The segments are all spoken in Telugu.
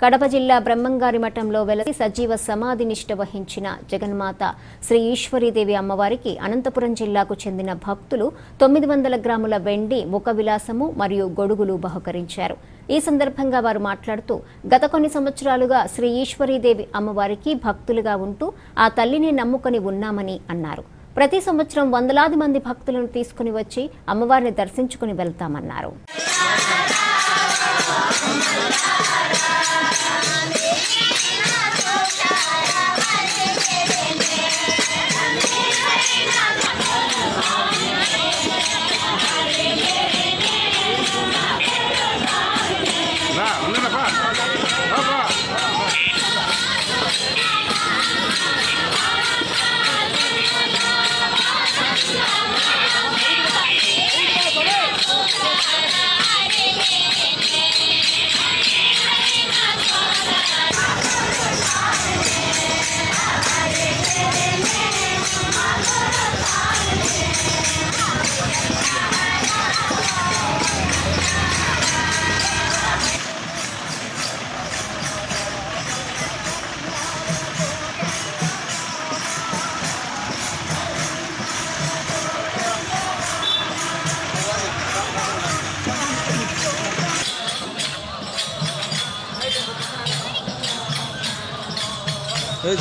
కడప జిల్లా బ్రహ్మంగారి మఠంలో వెలసి సజీవ సమాధి నిష్ఠ వహించిన జగన్మాత శ్రీ ఈశ్వరీదేవి అమ్మవారికి అనంతపురం జిల్లాకు చెందిన భక్తులు 900 గ్రాముల వెండి ముఖ విలాసము మరియు గొడుగులు బహుకరించారు. ఈ సందర్భంగా వారు మాట్లాడుతూ గత కొన్ని సంవత్సరాలుగా శ్రీ ఈశ్వరీదేవి అమ్మవారికి భక్తులుగా ఉంటూ ఆ తల్లిని నమ్ముకొని ఉన్నామని అన్నారు. ప్రతి సంవత్సరం వందలాది మంది భక్తులను తీసుకుని వచ్చి అమ్మవారిని దర్శించుకుని వెళ్తామన్నారు.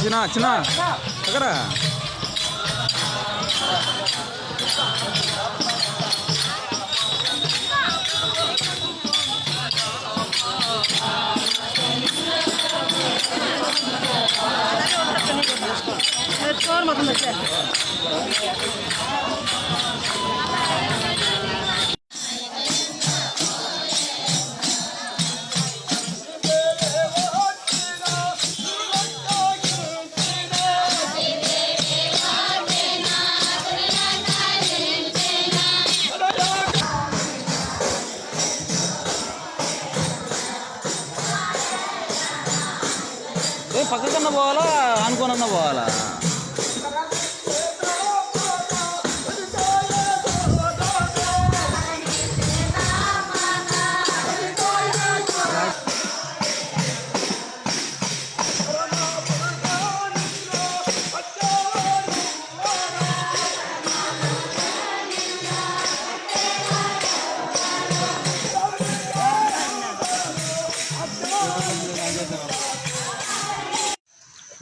చిన్న చిన్న అక్కడ పక్కకన్నా పోవాలా అనుకోనన్నా పోవాలా?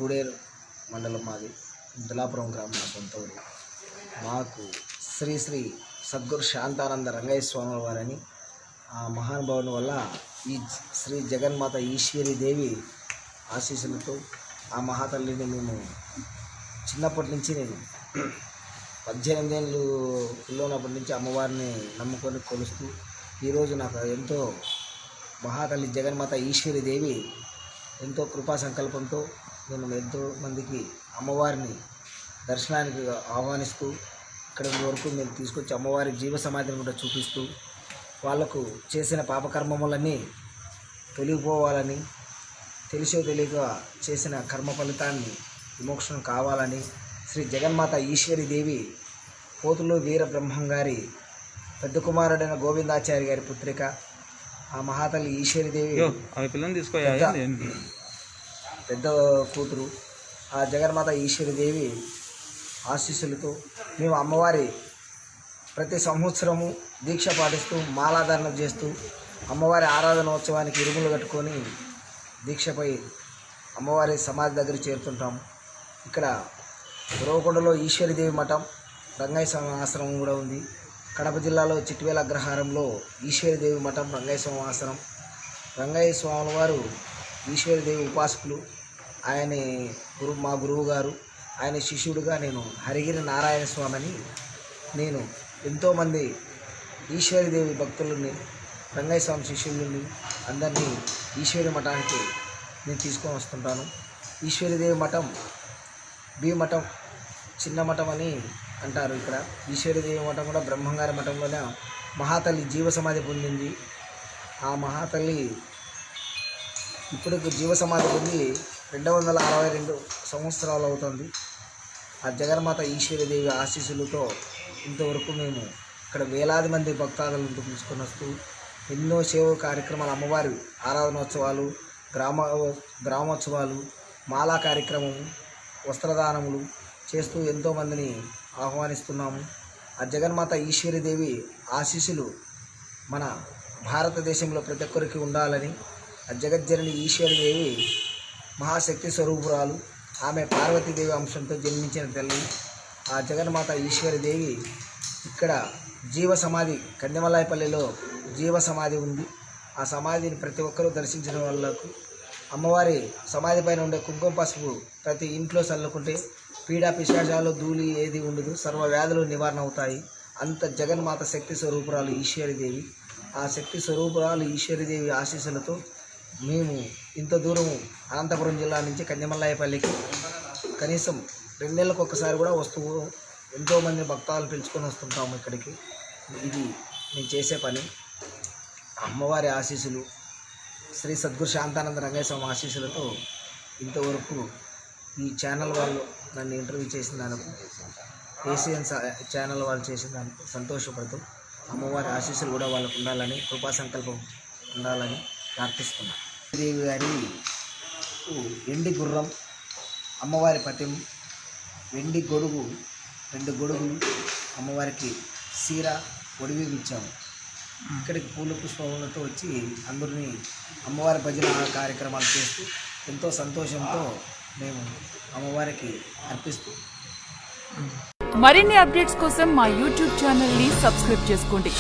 కూడేరు మండలం మాది దలాపురం గ్రామం నా సొంత ఊరు. మాకు శ్రీ శ్రీ సద్గురు శాంతానంద రంగయ్య స్వామి వారని ఆ మహానుభావుని వల్ల ఈ శ్రీ జగన్మాత ఈశ్వరీదేవి ఆశీస్సులతో ఆ మహాతల్లిని మేము చిన్నప్పటి నుంచి నేను 18 ఏళ్ళు పిల్లనప్పటి నుంచి అమ్మవారిని నమ్ముకొని కొలుస్తూ ఈరోజు నాకు ఎంతో మహాతల్లి జగన్మాత ఈశ్వరీదేవి ఎంతో కృపా సంకల్పంతో నేను ఎంతో మందికి అమ్మవారిని దర్శనానికి ఆహ్వానిస్తూ ఇక్కడ వరకు మేము తీసుకొచ్చి అమ్మవారి జీవ సమాధిని కూడా చూపిస్తూ వాళ్లకు చేసిన పాపకర్మములన్నీ తొలగిపోవాలని, తెలిసో తెలియక చేసిన కర్మ ఫలితాన్ని విమోక్షణ కావాలని శ్రీ జగన్మాత ఈశ్వరీదేవి పోతులు వీర బ్రహ్మంగారి పెద్ద కుమారుడైన గోవిందాచారి గారి పుత్రిక ఆ మహాతల్లి ఈశ్వరీదేవి పెద్ద కూతురు ఆ జగన్మాత ఈశ్వరీదేవి ఆశీస్సులతో మేము అమ్మవారి ప్రతి సంవత్సరము దీక్ష పాటిస్తూ మాలాధారణ చేస్తూ అమ్మవారి ఆరాధనోత్సవానికి ఇరుములు కట్టుకొని దీక్షపై అమ్మవారి సమాధి దగ్గర చేరుతుంటాము. ఇక్కడ ఉరవకొండలో ఈశ్వరీదేవి మఠం, రంగయ్య స్వామి ఆశ్రమం కూడా ఉంది. కడప జిల్లాలో చిట్వేల అగ్రహారంలో ఈశ్వరీదేవి మఠం, రంగయ్య స్వామి ఆశ్రమం. రంగయ్య స్వామి వారు ఈశ్వరీదేవి ఉపాసకులు. ఆయన మా గురువు గారు, ఆయన శిష్యుడిగా నేను హరిగిరి నారాయణ స్వామిని నేను ఎంతోమంది ఈశ్వరీదేవి భక్తులని, రంగయ్య స్వామి శిష్యులని అందరినీ ఈశ్వరి మఠానికి నేను తీసుకొని వస్తుంటాను. ఈశ్వరీదేవి మఠం బి మఠం, చిన్న మఠం అని అంటారు. ఇక్కడ ఈశ్వరీదేవి మఠం కూడా బ్రహ్మంగారి మఠంలోనే మహాతల్లి జీవ సమాధి పొందింది. ఆ మహాతల్లి ఇప్పుడు జీవ సమాధి పొంది 262 సంవత్సరాలు అవుతుంది. ఆ జగన్మాత ఈశ్వరీదేవి ఆశీస్సులతో ఇంతవరకు మేము ఇక్కడ వేలాది మంది భక్తాదులను తీసుకొని వస్తూ ఎన్నో సేవ కార్యక్రమాలు, అమ్మవారి ఆరాధనోత్సవాలు, గ్రామోత్సవాలు, మాలా కార్యక్రమము, వస్త్రదానములు చేస్తూ ఎంతోమందిని ఆహ్వానిస్తున్నాము. ఆ జగన్మాత ఈశ్వరీదేవి ఆశీస్సులు మన భారతదేశంలో ప్రతి ఒక్కరికి ఉండాలని, ఆ జగజ్జనని ఈశ్వరీదేవి మహాశక్తి స్వరూపురాలు. ఆమె పార్వతీదేవి అంశంతో జన్మించిన తల్లి. ఆ జగన్మాత ఈశ్వరీదేవి ఇక్కడ జీవ సమాధి కందిమలాయపల్లిలో జీవ సమాధి ఉంది. ఆ సమాధిని ప్రతి ఒక్కరూ దర్శించిన వాళ్ళకు అమ్మవారి సమాధి పైన ఉండే కుంకుమ పసుపు ప్రతి ఇంట్లో చల్లుకుంటే పీడా పిశాచాలు ధూళి ఏది ఉండదు, సర్వ వ్యాధులు నివారణ అవుతాయి. అంత జగన్మాత శక్తి స్వరూపురాలు ఈశ్వరీదేవి. ఆ శక్తి స్వరూపురాలు ఈశ్వరీదేవి ఆశీస్సులతో మేము ఇంత దూరము అనంతపురం జిల్లా నుంచి కందిమల్లాయపల్లికి కనీసం 2 నెలలకు ఒకసారి కూడా వస్తూ ఎంతోమంది భక్తాలు పిలుచుకొని వస్తుంటాము ఇక్కడికి. ఇది మేము చేసే పని. అమ్మవారి ఆశీస్సులు, శ్రీ సద్గురు శాంతానంద రంగయ్య స్వామి ఆశీస్సులతో ఇంతవరకు ఈ ఛానల్ వాళ్ళు నన్ను ఇంటర్వ్యూ చేసిన దానికి, ఏషియన్ ఛానల్ వాళ్ళు చేసిన దానికి సంతోషపడుతూ అమ్మవారి ఆశీస్సులు కూడా వాళ్ళకు ఉండాలని, కృపా సంకల్పం ఉండాలని ప్రార్థిస్తున్నాను. దేవి గారి వెండి గుర్రం, అమ్మవారి పతిం, వెండి గొడుగు, 2 గొడుగులు, అమ్మవారికి సీర ఒడివి ఇచ్చాము. ఇక్కడికి పూల పుష్పములతో వచ్చి అందరినీ అమ్మవారి భజన కార్యక్రమాలు చేస్తూ ఎంతో సంతోషంతో మేము అమ్మవారికి అర్పిస్తూ. మరిన్ని అప్డేట్స్ కోసం మా యూట్యూబ్ ఛానల్ ని సబ్స్క్రైబ్ చేసుకోండి.